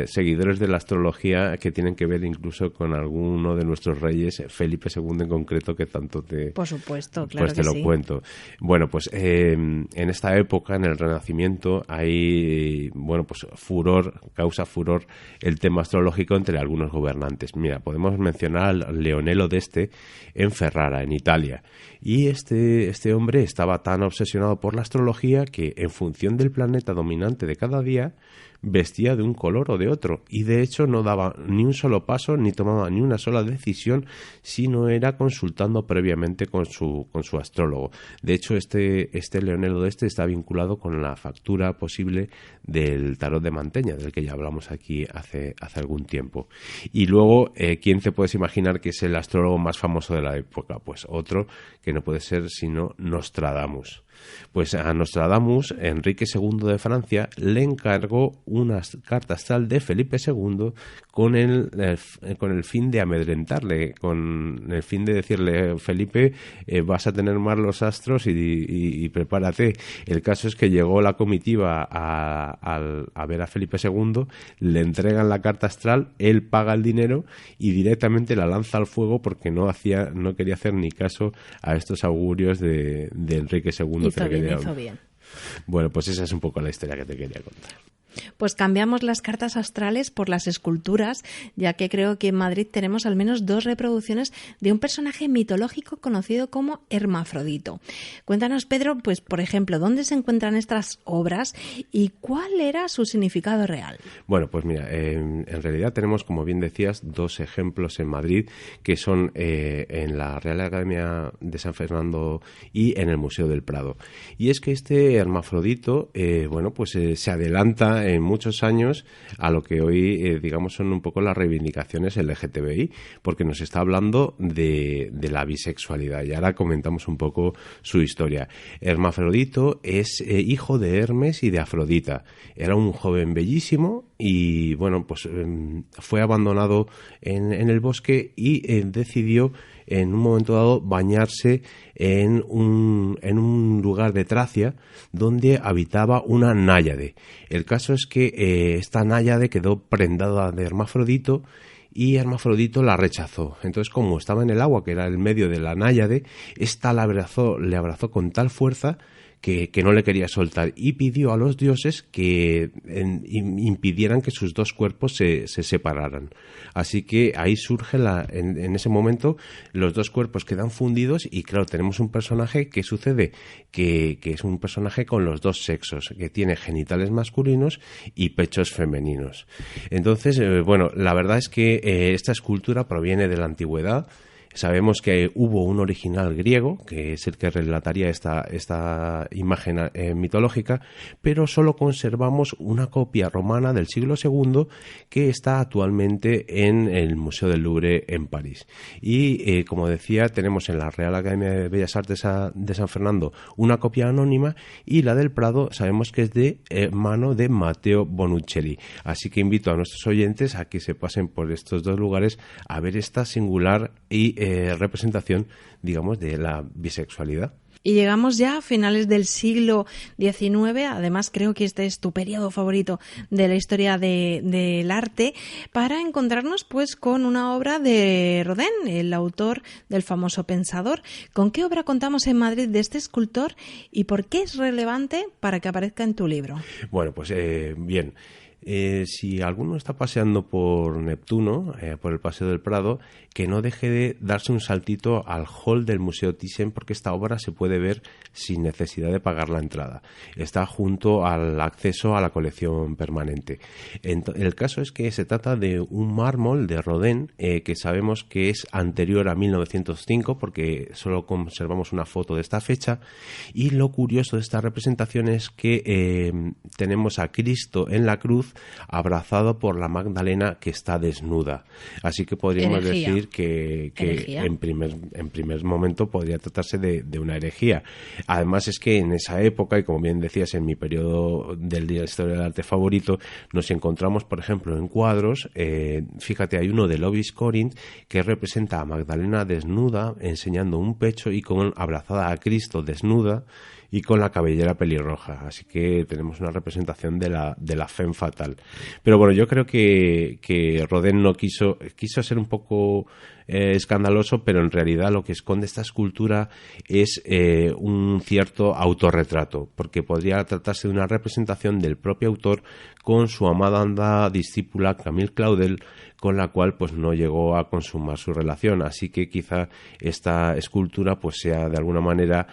seguidores de la astrología que tienen que ver incluso con alguno de nuestros reyes, Felipe II en concreto, que tanto te... Por supuesto, claro, pues te lo cuento. Bueno, pues en esta época, en el Renacimiento, hay, pues causa furor el tema astrológico entre algunos gobernantes. Mira, podemos mencionar al Leonello d'Este en Ferrara, en Italia. Y este hombre estaba tan obsesionado por la astrología que, en función del planeta dominante de cada día, vestía de un color o de otro, y de hecho no daba ni un solo paso ni tomaba ni una sola decisión si no era consultando previamente con su astrólogo. De hecho, este Leonello d'Este está vinculado con la factura posible del tarot de Mantegna, del que ya hablamos aquí hace algún tiempo. Y luego, ¿quién te puedes imaginar que es el astrólogo más famoso de la época? Pues otro que no puede ser sino Nostradamus. Pues a Nostradamus, Enrique II de Francia le encargó una carta astral de Felipe II con el fin de amedrentarle, con el fin de decirle: Felipe, vas a tener mal los astros y prepárate. El caso es que llegó la comitiva a ver a Felipe II, le entregan la carta astral, él paga el dinero y directamente la lanza al fuego, porque no quería hacer ni caso a estos augurios de Enrique II. Hizo bien. Bueno, pues esa es un poco la historia que te quería contar. Pues cambiamos las cartas astrales por las esculturas, ya que creo que en Madrid tenemos al menos 2 reproducciones de un personaje mitológico conocido como Hermafrodito. Cuéntanos, Pedro, pues por ejemplo, ¿dónde se encuentran estas obras y cuál era su significado real? Bueno, pues mira, en realidad tenemos, como bien decías, 2 ejemplos en Madrid, que son en la Real Academia de San Fernando y en el Museo del Prado. Y es que este Hermafrodito, se adelanta en muchos años a lo que hoy, digamos, son un poco las reivindicaciones LGTBI, porque nos está hablando de la bisexualidad. Y ahora comentamos un poco su historia. Hermafrodito es hijo de Hermes y de Afrodita. Era un joven bellísimo y, fue abandonado en el bosque y decidió en un momento dado bañarse en un lugar de Tracia donde habitaba una náyade. El caso es que esta náyade quedó prendada de Hermafrodito y Hermafrodito la rechazó. Entonces, como estaba en el agua, que era el medio de la náyade, esta le abrazó con tal fuerza que no le quería soltar, y pidió a los dioses que impidieran que sus dos cuerpos se separaran. Así que ahí surge en ese momento los dos cuerpos quedan fundidos y claro, tenemos un personaje que sucede que es un personaje con los dos sexos, que tiene genitales masculinos y pechos femeninos. Entonces, bueno, la verdad es que esta escultura proviene de la antigüedad. Sabemos que hubo un original griego, que es el que relataría esta imagen mitológica, pero solo conservamos una copia romana del siglo II que está actualmente en el Museo del Louvre en París. Y, como decía, tenemos en la Real Academia de Bellas Artes de San Fernando una copia anónima, y la del Prado sabemos que es de mano de Matteo Bonuccelli. Así que invito a nuestros oyentes a que se pasen por estos dos lugares a ver esta singular y representación, digamos, de la bisexualidad. Y llegamos ya a finales del siglo XIX, además creo que este es tu periodo favorito de la historia del arte, para encontrarnos pues con una obra de Rodin, el autor del famoso Pensador. ¿Con qué obra contamos en Madrid de este escultor y por qué es relevante para que aparezca en tu libro? Bueno, pues bien. Si alguno está paseando por Neptuno, por el Paseo del Prado, que no deje de darse un saltito al hall del Museo Thyssen, porque esta obra se puede ver sin necesidad de pagar la entrada. Está junto al acceso a la colección permanente. El caso es que se trata de un mármol de Rodin, que sabemos que es anterior a 1905, porque solo conservamos una foto de esta fecha, y lo curioso de esta representación es que tenemos a Cristo en la cruz, abrazado por la Magdalena, que está desnuda. Así que podríamos decir que en primer momento podría tratarse de una herejía. Además es que en esa época, y como bien decías, en mi periodo del Día de la Historia del Arte favorito, nos encontramos, por ejemplo, en cuadros, fíjate, hay uno de Lovis Corinth que representa a Magdalena desnuda, enseñando un pecho y con abrazada a Cristo desnuda, y con la cabellera pelirroja. Así que tenemos una representación de la femme fatal. Pero bueno, yo creo que Rodin no quiso ser un poco escandaloso, pero en realidad lo que esconde esta escultura es un cierto autorretrato, porque podría tratarse de una representación del propio autor con su amada discípula Camille Claudel, con la cual pues no llegó a consumar su relación. Así que quizá esta escultura pues sea de alguna manera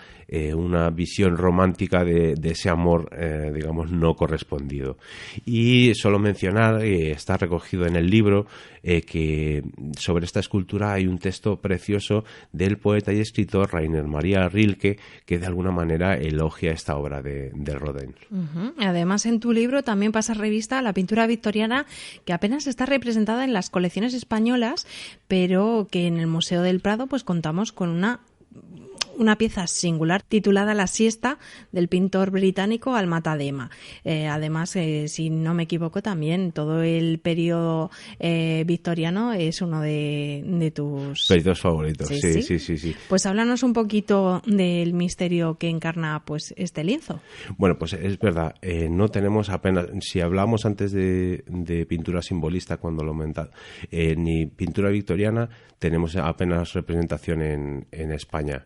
una visión romántica de ese amor, digamos, no correspondido. Y solo mencionar, está recogido en el libro, que sobre esta escultura hay un texto precioso del poeta y escritor Rainer Maria Rilke, que de alguna manera elogia esta obra de Rodin. Uh-huh. Además, en tu libro también pasa revista a la pintura victoriana, que apenas está representada en las colecciones españolas, pero que en el Museo del Prado pues contamos con una pieza singular titulada La siesta, del pintor británico Al-Matadema. Además, si no me equivoco, también todo el periodo victoriano es uno de tus periodos favoritos. Sí. Pues háblanos un poquito del misterio que encarna pues este lienzo. Bueno, pues es verdad, no tenemos apenas, si hablamos antes de pintura simbolista cuando lo comentaba, ni pintura victoriana, tenemos apenas representación en España.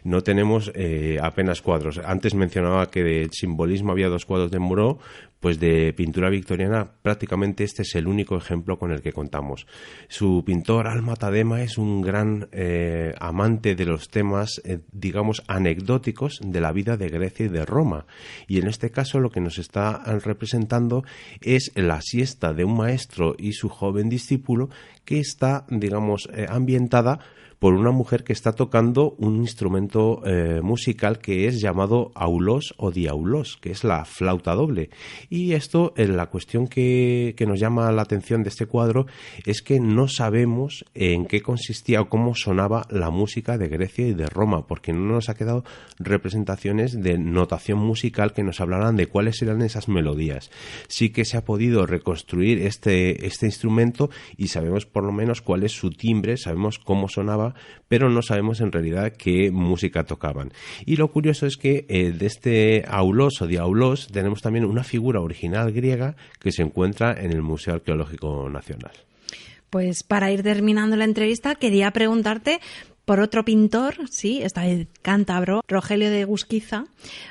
No tenemos apenas cuadros. Antes mencionaba que de simbolismo había 2 cuadros de Moreau, pues de pintura victoriana prácticamente este es el único ejemplo con el que contamos. Su pintor Al-Matadema es un gran amante de los temas, digamos, anecdóticos de la vida de Grecia y de Roma. Y en este caso lo que nos está representando es la siesta de un maestro y su joven discípulo, que está, digamos, ambientada por una mujer que está tocando un instrumento musical que es llamado aulos o diaulos, que es la flauta doble. Y esto, la cuestión que nos llama la atención de este cuadro es que no sabemos en qué consistía o cómo sonaba la música de Grecia y de Roma, porque no nos ha quedado representaciones de notación musical que nos hablaran de cuáles eran esas melodías. Sí que se ha podido reconstruir este instrumento y sabemos por lo menos cuál es su timbre, sabemos cómo sonaba, pero no sabemos en realidad qué música tocaban. Y lo curioso es que de este aulos o diaulos tenemos también una figura original griega que se encuentra en el Museo Arqueológico Nacional. Pues para ir terminando la entrevista quería preguntarte por otro pintor, sí, esta vez cántabro, Rogelio de Egusquiza,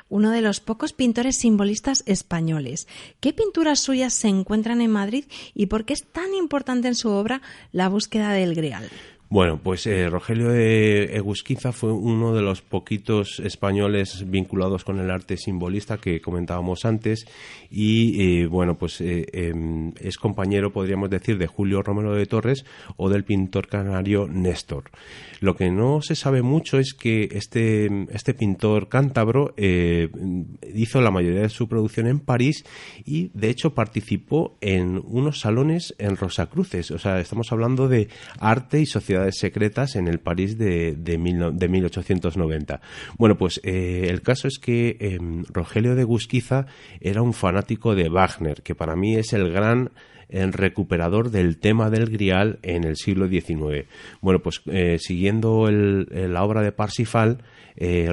uno de los pocos pintores simbolistas españoles. ¿Qué pinturas suyas se encuentran en Madrid y por qué es tan importante en su obra la búsqueda del Grial? Bueno, pues Rogelio de Egusquiza fue uno de los poquitos españoles vinculados con el arte simbolista que comentábamos antes y, bueno, pues es compañero, podríamos decir, de Julio Romero de Torres o del pintor canario Néstor. Lo que no se sabe mucho es que este pintor cántabro hizo la mayoría de su producción en París y, de hecho, participó en unos salones en Rosacruces. O sea, estamos hablando de arte y sociedades secretas en el París de 1890. Bueno, pues el caso es que Rogelio de Egusquiza era un fanático de Wagner, que para mí es el gran recuperador del tema del Grial en el siglo XIX. Bueno, pues siguiendo la obra de Parsifal,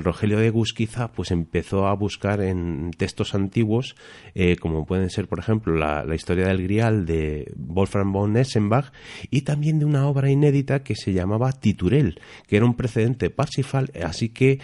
Rogelio de Egusquiza pues empezó a buscar en textos antiguos, como pueden ser, por ejemplo, la historia del Grial de Wolfram von Eschenbach y también de una obra inédita que se llamaba Titurel, que era un precedente de Parsifal, así que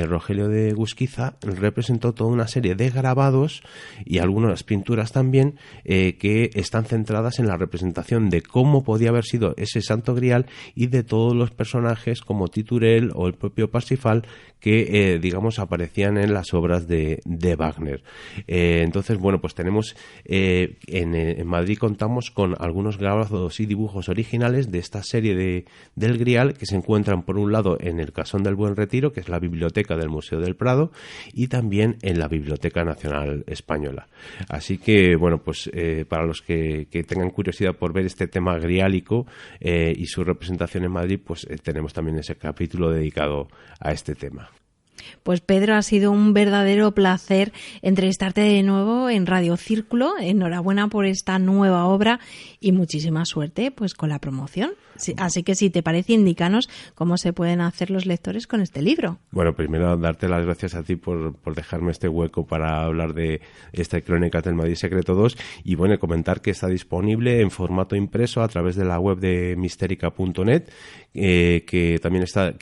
Rogelio de Egusquiza representó toda una serie de grabados y algunas pinturas también que están centradas en la representación de cómo podía haber sido ese Santo Grial y de todos los personajes como Titurel o el propio Parsifal que, digamos, aparecían en las obras de Wagner. Entonces, bueno, pues tenemos, en Madrid contamos con algunos grabados y dibujos originales de esta serie del Grial que se encuentran, por un lado, en el Casón del Buen Retiro, que es la biblioteca del Museo del Prado, y también en la Biblioteca Nacional Española. Así que, bueno, pues para los que tengan curiosidad por ver este tema griálico y su representación en Madrid, pues tenemos también ese capítulo dedicado a este tema. Pues Pedro, ha sido un verdadero placer entrevistarte de nuevo en Radio Círculo. Enhorabuena por esta nueva obra y muchísima suerte pues con la promoción. Así que, si te parece, indícanos cómo se pueden hacer los lectores con este libro. Bueno, primero darte las gracias a ti por dejarme este hueco para hablar de esta crónica del Madrid Secreto 2 y, bueno, comentar que está disponible en formato impreso a través de la web de Misterica.net, que también está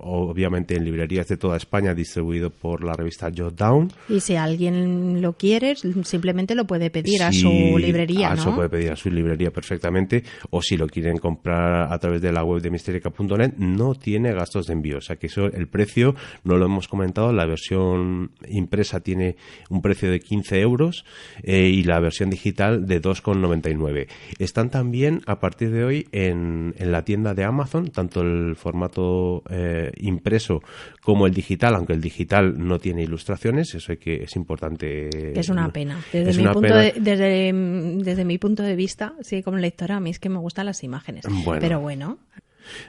obviamente en librerías de toda España, distribuido por la revista Jotdown. Y si alguien lo quiere, simplemente lo puede pedir a su librería, ¿no? Eso puede pedir a su librería perfectamente, o si lo quieren comprar a través de la web de Misterica.net, no tiene gastos de envío. O sea que eso, el precio, no lo hemos comentado, la versión impresa tiene un precio de 15 euros y la versión digital de 2,99. Están también, a partir de hoy, en la tienda de Amazon, tanto el formato impreso como el digital, aunque el digital no tiene ilustraciones, eso es importante. Es una pena. Desde mi punto de vista, sí, como lectora, a mí es que me gustan las imágenes. Bueno. Pero bueno.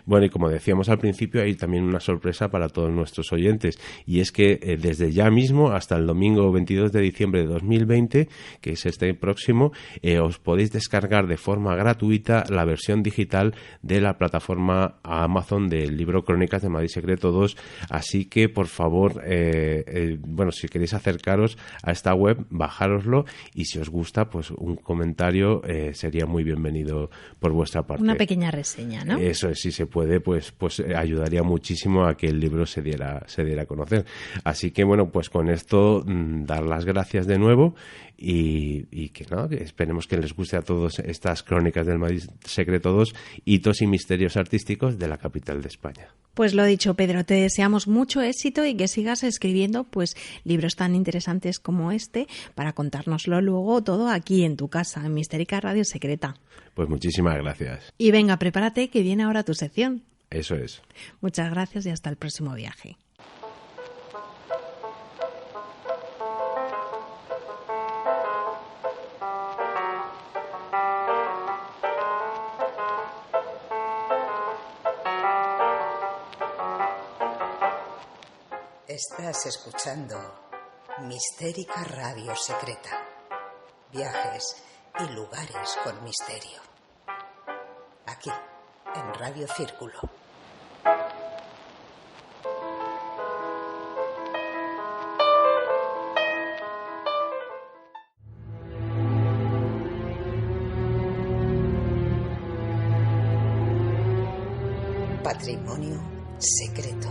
Bueno, y como decíamos al principio, hay también una sorpresa para todos nuestros oyentes, y es que desde ya mismo hasta el domingo 22 de diciembre de 2020, que es este próximo, os podéis descargar de forma gratuita la versión digital de la plataforma Amazon del libro Crónicas de Madrid Secreto 2, así que, por favor, bueno, si queréis acercaros a esta web, bajároslo, y si os gusta, pues un comentario sería muy bienvenido por vuestra parte. Una pequeña reseña, ¿no? Eso es. Si se puede, pues ayudaría muchísimo a que el libro se diera a conocer. Así que, bueno, pues con esto dar las gracias de nuevo y que esperemos que les guste a todos estas crónicas del Madrid Secreto 2, hitos y misterios artísticos de la capital de España. Pues lo dicho, Pedro, te deseamos mucho éxito y que sigas escribiendo pues libros tan interesantes como este para contárnoslo luego todo aquí en tu casa, en Mistérica Radio Secreta. Pues muchísimas gracias. Y venga, prepárate que viene ahora tu sección. Eso es. Muchas gracias y hasta el próximo viaje. Estás escuchando Mistérica Radio Secreta. Viajes y lugares con misterio. Aquí, en Radio Círculo. Patrimonio secreto.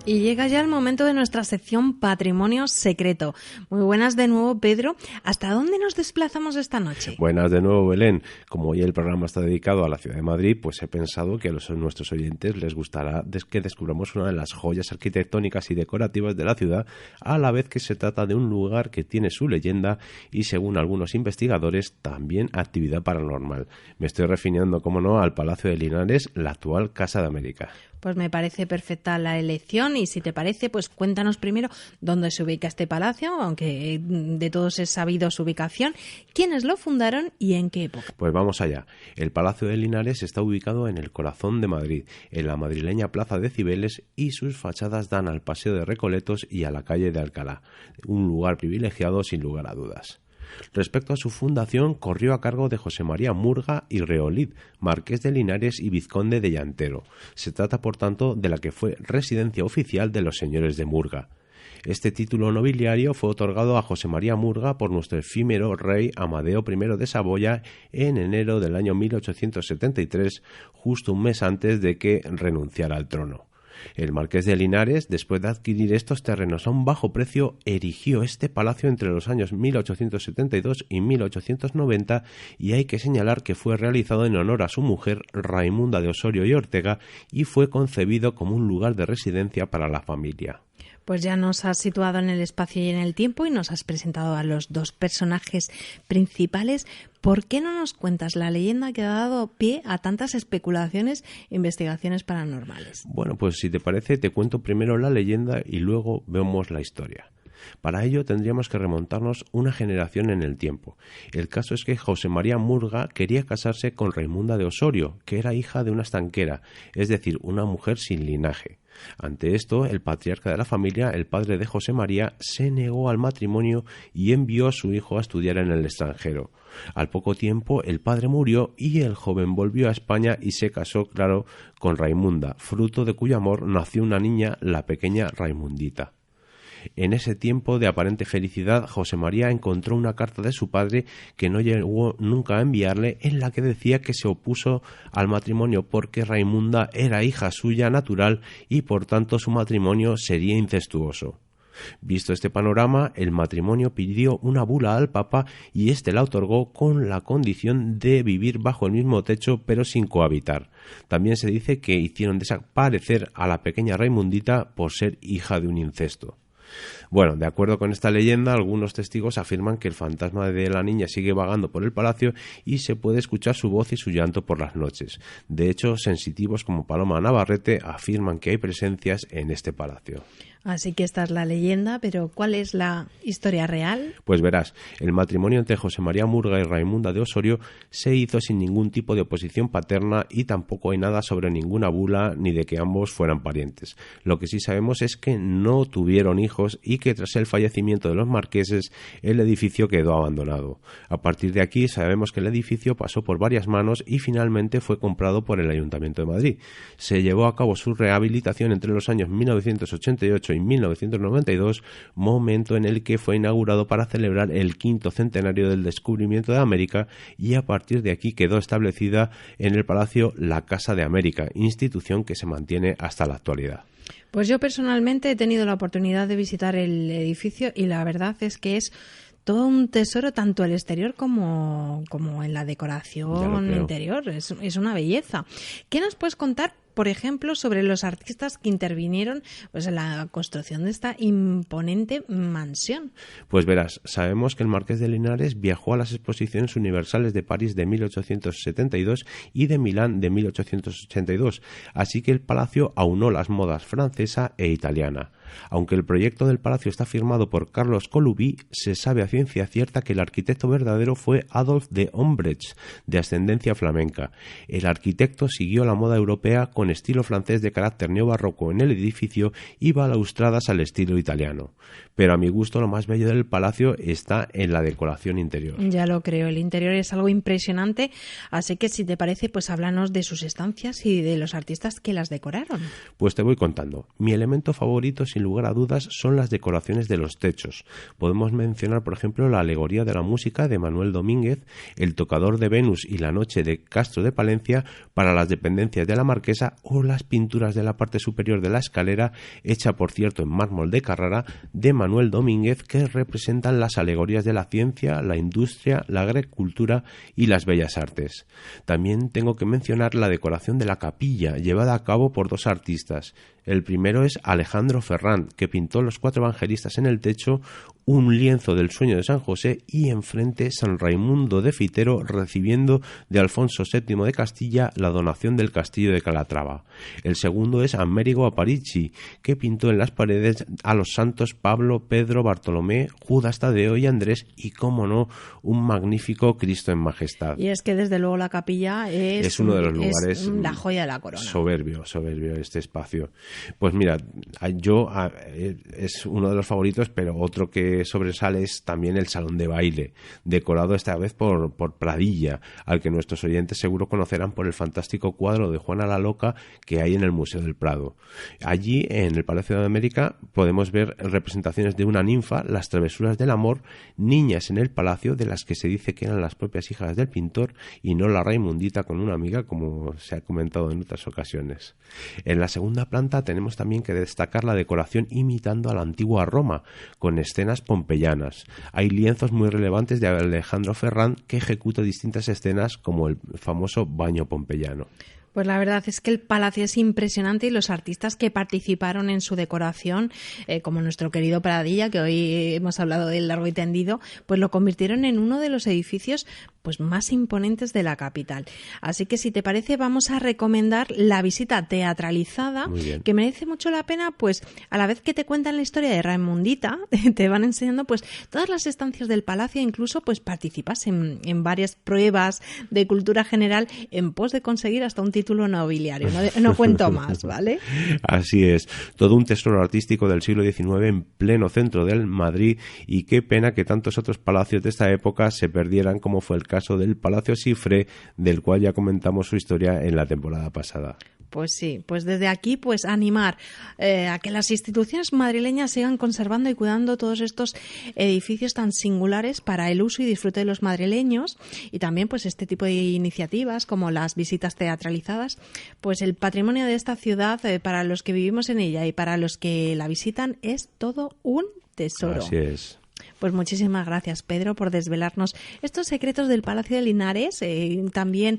Y llega ya el momento de nuestra sección Patrimonio Secreto. Muy buenas de nuevo, Pedro. ¿Hasta dónde nos desplazamos esta noche? Buenas de nuevo, Belén. Como hoy el programa está dedicado a la ciudad de Madrid, pues he pensado que a nuestros oyentes les gustará que descubramos una de las joyas arquitectónicas y decorativas de la ciudad, a la vez que se trata de un lugar que tiene su leyenda y, según algunos investigadores, también actividad paranormal. Me estoy refiriendo, como no, al Palacio de Linares, la actual Casa de América. Pues me parece perfecta la elección y si te parece, pues cuéntanos primero dónde se ubica este palacio, aunque de todos es sabido su ubicación, quiénes lo fundaron y en qué época. Pues vamos allá. El Palacio de Linares está ubicado en el corazón de Madrid, en la madrileña Plaza de Cibeles, y sus fachadas dan al Paseo de Recoletos y a la calle de Alcalá, un lugar privilegiado sin lugar a dudas. Respecto a su fundación, corrió a cargo de José María Murga y Reolid, marqués de Linares y vizconde de Llantero. Se trata, por tanto, de la que fue residencia oficial de los señores de Murga. Este título nobiliario fue otorgado a José María Murga por nuestro efímero rey Amadeo I de Saboya en enero del año 1873, justo un mes antes de que renunciara al trono. El marqués de Linares, después de adquirir estos terrenos a un bajo precio, erigió este palacio entre los años 1872 y 1890 y hay que señalar que fue realizado en honor a su mujer Raimunda de Osorio y Ortega y fue concebido como un lugar de residencia para la familia. Pues ya nos has situado en el espacio y en el tiempo y nos has presentado a los dos personajes principales. ¿Por qué no nos cuentas la leyenda que ha dado pie a tantas especulaciones e investigaciones paranormales? Bueno, pues si te parece, te cuento primero la leyenda y luego vemos la historia. Para ello tendríamos que remontarnos una generación en el tiempo. El caso es que José María Murga quería casarse con Raimunda de Osorio, que era hija de una estanquera, es decir, una mujer sin linaje. Ante esto, el patriarca de la familia, el padre de José María, se negó al matrimonio y envió a su hijo a estudiar en el extranjero. Al poco tiempo, el padre murió y el joven volvió a España y se casó, claro, con Raimunda, fruto de cuyo amor nació una niña, la pequeña Raimundita. En ese tiempo de aparente felicidad, José María encontró una carta de su padre que no llegó nunca a enviarle, en la que decía que se opuso al matrimonio porque Raimunda era hija suya natural y por tanto su matrimonio sería incestuoso. Visto este panorama, el matrimonio pidió una bula al Papa y éste la otorgó con la condición de vivir bajo el mismo techo pero sin cohabitar. También se dice que hicieron desaparecer a la pequeña Raimundita por ser hija de un incesto. Bueno, de acuerdo con esta leyenda, algunos testigos afirman que el fantasma de la niña sigue vagando por el palacio y se puede escuchar su voz y su llanto por las noches. De hecho, sensitivos como Paloma Navarrete afirman que hay presencias en este palacio. Así que esta es la leyenda, pero ¿cuál es la historia real? Pues verás, el matrimonio entre José María Murga y Raimunda de Osorio se hizo sin ningún tipo de oposición paterna y tampoco hay nada sobre ninguna bula ni de que ambos fueran parientes. Lo que sí sabemos es que no tuvieron hijos y que tras el fallecimiento de los marqueses el edificio quedó abandonado. A partir de aquí sabemos que el edificio pasó por varias manos y finalmente fue comprado por el Ayuntamiento de Madrid. Se llevó a cabo su rehabilitación entre los años 1988 y 1992, momento en el que fue inaugurado para celebrar el 5º centenario del descubrimiento de América, y a partir de aquí quedó establecida en el palacio la Casa de América, institución que se mantiene hasta la actualidad. Pues yo personalmente he tenido la oportunidad de visitar el edificio y la verdad es que es todo un tesoro, tanto el exterior como en la decoración interior. Es una belleza. ¿Qué nos puedes contar, por ejemplo, sobre los artistas que intervinieron pues en la construcción de esta imponente mansión? Pues verás, sabemos que el marqués de Linares viajó a las exposiciones universales de París de 1872 y de Milán de 1882, así que el palacio aunó las modas francesa e italiana. Aunque el proyecto del palacio está firmado por Carlos Colubi, se sabe a ciencia cierta que el arquitecto verdadero fue Adolphe de Ombrecht, de ascendencia flamenca. El arquitecto siguió la moda europea con estilo francés de carácter neobarroco en el edificio y balaustradas al estilo italiano. Pero a mi gusto lo más bello del palacio está en la decoración interior. Ya lo creo, el interior es algo impresionante, así que si te parece, pues háblanos de sus estancias y de los artistas que las decoraron. Pues te voy contando. Mi elemento favorito, sin lugar a dudas son las decoraciones de los techos. Podemos mencionar, por ejemplo, la alegoría de la música de Manuel Domínguez, el tocador de Venus y la noche de Castro de Palencia para las dependencias de la Marquesa, o las pinturas de la parte superior de la escalera, hecha por cierto en mármol de Carrara, de Manuel Domínguez, que representan las alegorías de la ciencia, la industria, la agricultura y las bellas artes. También tengo que mencionar la decoración de la capilla, llevada a cabo por dos artistas. El primero es Alejandro Ferrán, que pintó los 4 evangelistas en el techo, un lienzo del sueño de San José y enfrente San Raimundo de Fitero recibiendo de Alfonso VII de Castilla la donación del castillo de Calatrava. El segundo es Amerigo Aparici, que pintó en las paredes a los santos Pablo, Pedro, Bartolomé, Judas Tadeo y Andrés y, como no, un magnífico Cristo en majestad. Y es que desde luego la capilla es uno de los lugares, la joya de la corona. Soberbio este espacio. Pues mira, es uno de los favoritos, pero otro que sobresale es también el salón de baile, decorado esta vez por Pradilla, al que nuestros oyentes seguro conocerán por el fantástico cuadro de Juana la Loca que hay en el Museo del Prado. Allí, en el Palacio de América, podemos ver representaciones de una ninfa, las travesuras del amor, niñas en el palacio, de las que se dice que eran las propias hijas del pintor y no la Raimundita con una amiga, como se ha comentado en otras ocasiones. En la segunda planta tenemos también que destacar la decoración imitando a la antigua Roma, con escenas pompeyanas. Hay lienzos muy relevantes de Alejandro Ferrán que ejecuta distintas escenas, como el famoso baño pompeyano. Pues la verdad es que el palacio es impresionante y los artistas que participaron en su decoración, como nuestro querido Pradilla, que hoy hemos hablado de él largo y tendido, pues lo convirtieron en uno de los edificios pues más imponentes de la capital. Así que, si te parece, vamos a recomendar la visita teatralizada, que merece mucho la pena, pues a la vez que te cuentan la historia de Raimundita, te van enseñando pues todas las estancias del palacio, e incluso pues participas en varias pruebas de cultura general en pos de conseguir hasta un título nobiliario. No cuento más, ¿vale? Así es. Todo un tesoro artístico del siglo XIX en pleno centro del Madrid, y qué pena que tantos otros palacios de esta época se perdieran, como fue el caso del Palacio Cifre, del cual ya comentamos su historia en la temporada pasada. Pues sí, pues desde aquí pues animar a que las instituciones madrileñas sigan conservando y cuidando todos estos edificios tan singulares para el uso y disfrute de los madrileños, y también pues este tipo de iniciativas como las visitas teatralizadas, pues el patrimonio de esta ciudad para los que vivimos en ella y para los que la visitan es todo un tesoro. Así es. Pues muchísimas gracias, Pedro, por desvelarnos estos secretos del Palacio de Linares, también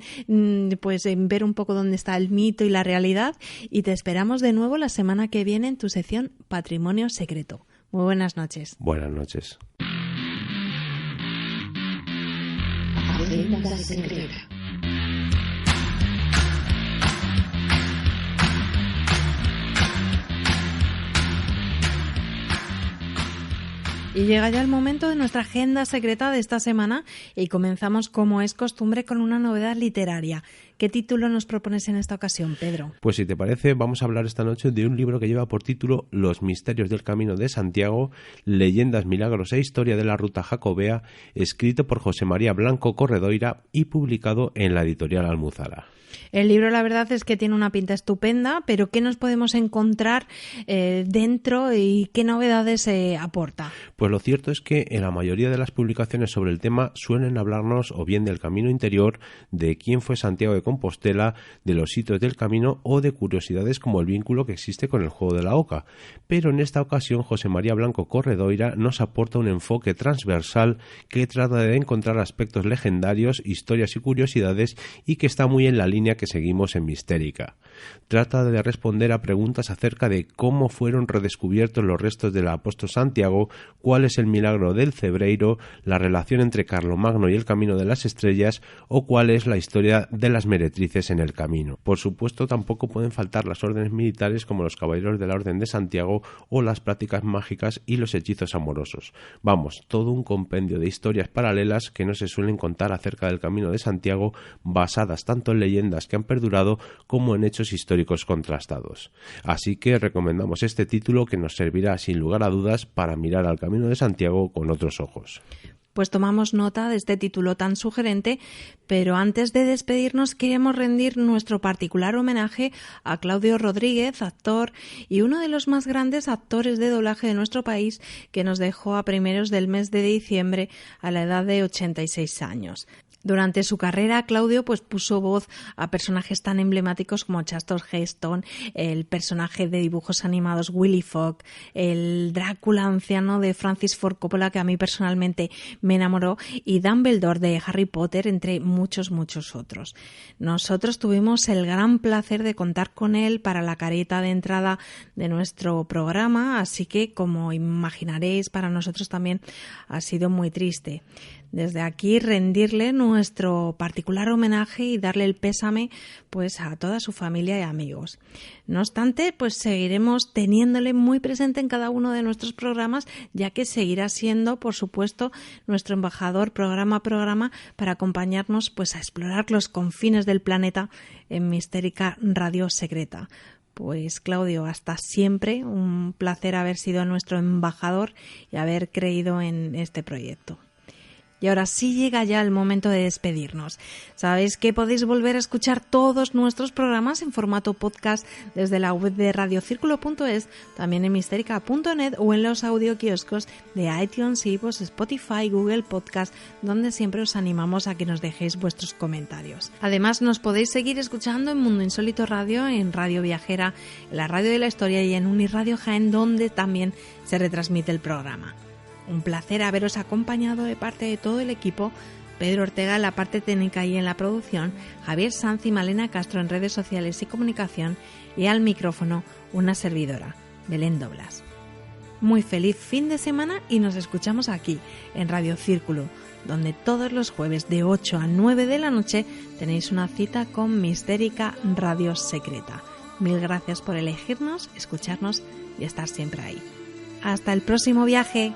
pues ver un poco dónde está el mito y la realidad, y te esperamos de nuevo la semana que viene en tu sección Patrimonio Secreto. Muy buenas noches. Buenas noches. Agenda secreta. Y llega ya el momento de nuestra agenda secreta de esta semana, y comenzamos, como es costumbre, con una novedad literaria. ¿Qué título nos propones en esta ocasión, Pedro? Pues si te parece, vamos a hablar esta noche de un libro que lleva por título Los misterios del Camino de Santiago, leyendas, milagros e historia de la ruta jacobea, escrito por José María Blanco Corredoira y publicado en la editorial Almuzara. El libro, la verdad es que tiene una pinta estupenda, pero ¿qué nos podemos encontrar dentro y qué novedades aporta? Pues lo cierto es que en la mayoría de las publicaciones sobre el tema suelen hablarnos o bien del camino interior, de quién fue Santiago de Compostela, de los hitos del camino o de curiosidades como el vínculo que existe con el juego de la oca. Pero en esta ocasión José María Blanco Corredoira nos aporta un enfoque transversal que trata de encontrar aspectos legendarios, historias y curiosidades, y que está muy en la línea que seguimos en Mistérica. Trata de responder a preguntas acerca de cómo fueron redescubiertos los restos del apóstol Santiago, cuál es el milagro del Cebreiro, la relación entre Carlomagno y el Camino de las Estrellas, o cuál es la historia de las meretrices en el camino. Por supuesto, tampoco pueden faltar las órdenes militares como los caballeros de la Orden de Santiago o las prácticas mágicas y los hechizos amorosos. Vamos, todo un compendio de historias paralelas que no se suelen contar acerca del Camino de Santiago, basadas tanto en leyendas que han perdurado como en hechos históricos contrastados. Así que recomendamos este título, que nos servirá sin lugar a dudas para mirar al Camino de Santiago con otros ojos. Pues tomamos nota de este título tan sugerente, pero antes de despedirnos queremos rendir nuestro particular homenaje a Claudio Rodríguez, actor y uno de los más grandes actores de doblaje de nuestro país, que nos dejó a primeros del mes de diciembre a la edad de 86 años. Durante su carrera, Claudio puso voz a personajes tan emblemáticos como Charlton Heston, el personaje de dibujos animados Willy Fogg, el Drácula anciano de Francis Ford Coppola, que a mí personalmente me enamoró, y Dumbledore de Harry Potter, entre muchos otros. Nosotros tuvimos el gran placer de contar con él para la careta de entrada de nuestro programa, así que, como imaginaréis, para nosotros también ha sido muy triste. Desde aquí rendirle nuestro particular homenaje y darle el pésame a toda su familia y amigos. No obstante, seguiremos teniéndole muy presente en cada uno de nuestros programas, ya que seguirá siendo, por supuesto, nuestro embajador programa a programa para acompañarnos a explorar los confines del planeta en Mistérica Radio Secreta. Pues Claudio, hasta siempre, un placer haber sido nuestro embajador y haber creído en este proyecto. Y ahora sí llega ya el momento de despedirnos. Sabéis que podéis volver a escuchar todos nuestros programas en formato podcast desde la web de radiocírculo.es, también en misterica.net o en los audioquioscos de iTunes, iVoox, Spotify, Google Podcast, donde siempre os animamos a que nos dejéis vuestros comentarios. Además, nos podéis seguir escuchando en Mundo Insólito Radio, en Radio Viajera, en la Radio de la Historia y en Uniradio Jaén, donde también se retransmite el programa. Un placer haberos acompañado de parte de todo el equipo: Pedro Ortega en la parte técnica y en la producción, Javier Sanz y Malena Castro en redes sociales y comunicación, y al micrófono una servidora, Belén Doblas. Muy feliz fin de semana y nos escuchamos aquí, en Radio Círculo, donde todos los jueves de 8 a 9 de la noche tenéis una cita con Mistérica Radio Secreta. Mil gracias por elegirnos, escucharnos y estar siempre ahí. Hasta el próximo viaje.